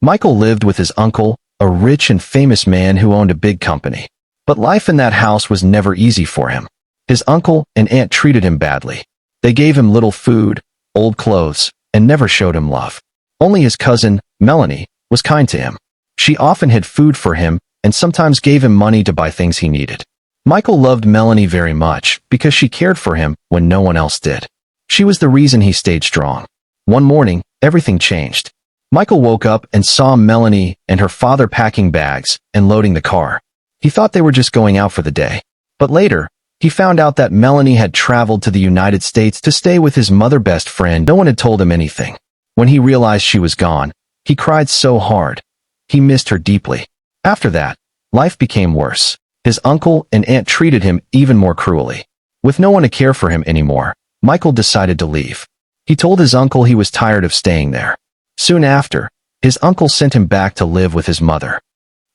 Michael lived with his uncle, a rich and famous man who owned a big company. But life in that house was never easy for him. His uncle and aunt treated him badly. They gave him little food, old clothes, and never showed him love. Only his cousin, Melanie, was kind to him. She often hid food for him and sometimes gave him money to buy things he needed. Michael loved Melanie very much because she cared for him when no one else did. She was the reason he stayed strong. One morning, everything changed. Michael woke up and saw Melanie and her father packing bags and loading the car. He thought they were just going out for the day. But later, he found out that Melanie had traveled to the United States to stay with his mother's best friend. No one had told him anything. When he realized she was gone, he cried so hard. He missed her deeply. After that, life became worse. His uncle and aunt treated him even more cruelly. With no one to care for him anymore, Michael decided to leave. He told his uncle he was tired of staying there. Soon after, his uncle sent him back to live with his mother.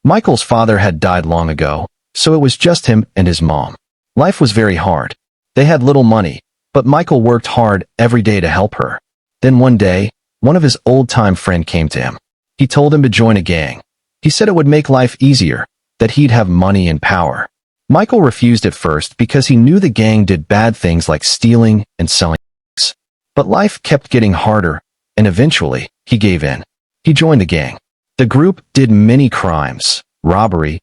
Michael's father had died long ago, so it was just him and his mom. Life was very hard. They had little money, but Michael worked hard every day to help her. Then one day, one of his old-time friends came to him. He told him to join a gang. He said it would make life easier, that he'd have money and power. Michael refused at first because he knew the gang did bad things like stealing and selling drugs. But life kept getting harder, and eventually, he gave in. He joined the gang. The group did many crimes, robbery,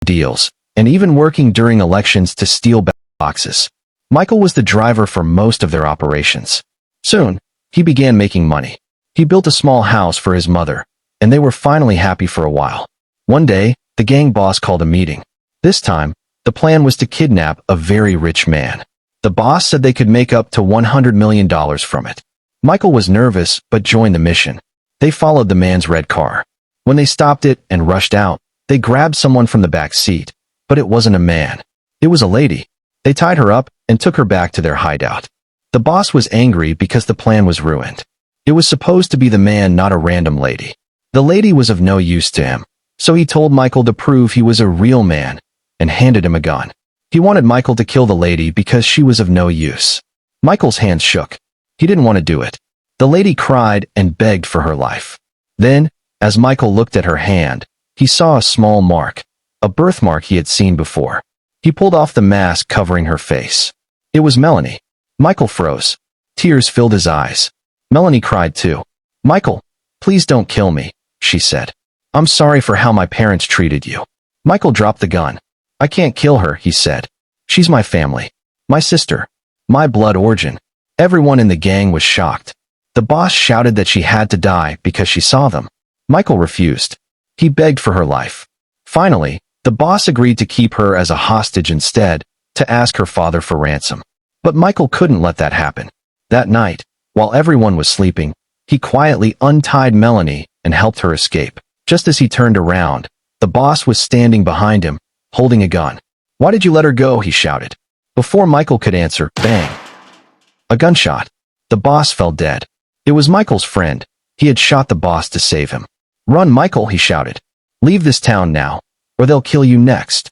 deals, and even working during elections to steal ballot boxes. Michael was the driver for most of their operations. Soon, he began making money. He built a small house for his mother, and they were finally happy for a while. One day, the gang boss called a meeting. This time, the plan was to kidnap a very rich man. The boss said they could make up to $100 million from it. Michael was nervous but joined the mission. They followed the man's red car. When they stopped it and rushed out, they grabbed someone from the back seat. But it wasn't a man. It was a lady. They tied her up and took her back to their hideout. The boss was angry because the plan was ruined. It was supposed to be the man, not a random lady. The lady was of no use to him, so he told Michael to prove he was a real man and handed him a gun. He wanted Michael to kill the lady because she was of no use. Michael's hands shook. He didn't want to do it. The lady cried and begged for her life. Then, as Michael looked at her hand, he saw a small mark, a birthmark he had seen before. He pulled off the mask covering her face. It was Melanie. Michael froze. Tears filled his eyes. Melanie cried too. "Michael, please don't kill me," she said. "I'm sorry for how my parents treated you." Michael dropped the gun. "I can't kill her," he said. "She's my family. My sister. My blood origin." Everyone in the gang was shocked. The boss shouted that she had to die because she saw them. Michael refused. He begged for her life. Finally, the boss agreed to keep her as a hostage instead, to ask her father for ransom. But Michael couldn't let that happen. That night, while everyone was sleeping, he quietly untied Melanie and helped her escape. Just as he turned around, the boss was standing behind him, holding a gun. "Why did you let her go?" he shouted. Before Michael could answer, bang! A gunshot. The boss fell dead. It was Michael's friend. He had shot the boss to save him. "Run, Michael," he shouted. "Leave this town now, or they'll kill you next."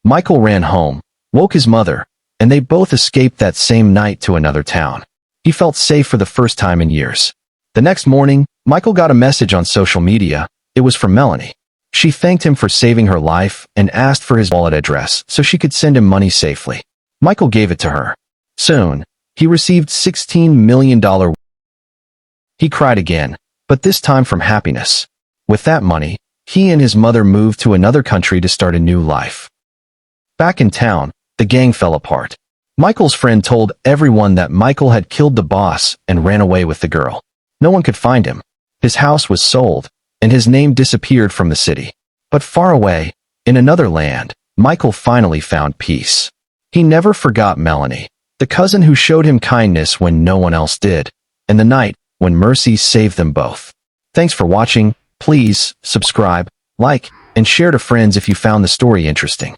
Michael ran home, woke his mother, and they both escaped that same night to another town. He felt safe for the first time in years. The next morning, Michael got a message on social media. It was from Melanie. She thanked him for saving her life and asked for his wallet address so she could send him money safely. Michael gave it to her. Soon, he received $16 million. He cried again, but this time from happiness. With that money, he and his mother moved to another country to start a new life. Back in town, the gang fell apart. Michael's friend told everyone that Michael had killed the boss and ran away with the girl. No one could find him. His house was sold, and his name disappeared from the city. But far away, in another land, Michael finally found peace. He never forgot Melanie, the cousin who showed him kindness when no one else did, and the night when mercy saved them both. Thanks for watching. Please subscribe, like, and share to friends if you found the story interesting.